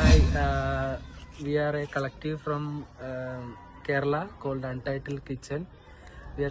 Hi, we are a collective from Kerala called Untitled Kitchen. We are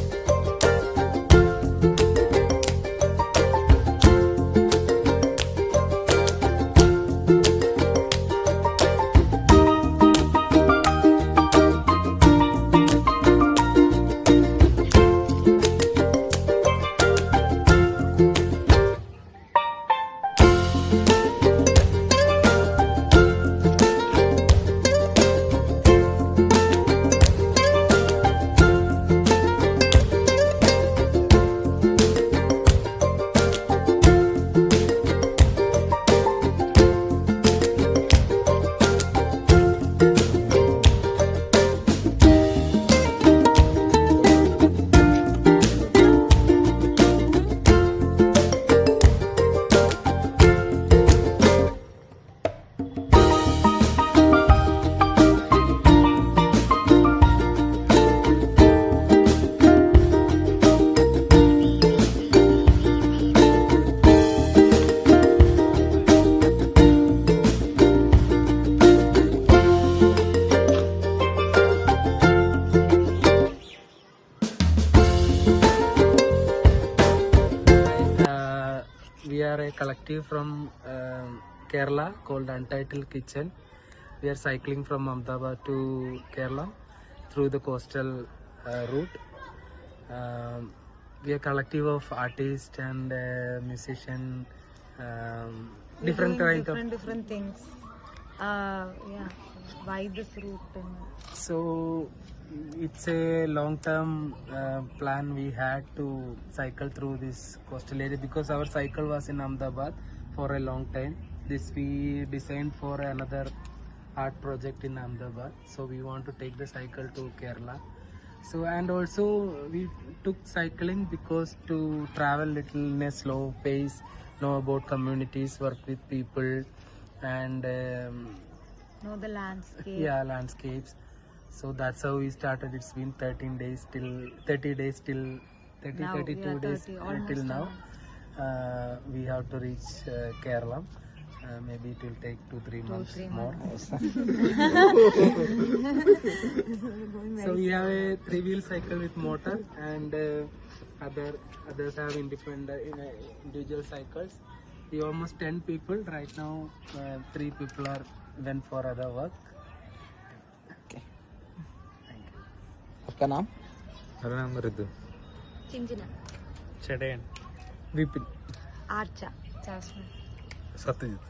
we are a collective from Kerala called Untitled Kitchen. We are cycling from Ahmedabad to Kerala through the coastal route. We are a collective of artists and musicians, different kind of. Different things. Yeah. Why this route? So it's a long-term plan we had to cycle through this coastal area because our cycle was in Ahmedabad for a long time. This we designed for another art project in Ahmedabad. So we want to take the cycle to Kerala. So and also we took cycling because to travel little in a slow pace, know about communities, work with people, and Know the landscape. yeah, landscapes. So that's how we started. It's been 13 days till 30 days till 30 Now, 32 yeah, days 30, almost till a now. month. We have to reach Kerala. Maybe it will take 2-3 months 3 more. months. So we have a 3-wheel cycle with motor, and others have independent individual cycles. We almost 10 people right now. 3 people are went for other work. Okay. आपका नाम? मेरा नाम ऋतु Chinchina. Chedayan. Vipin. Archa. Jasmine. Satyajit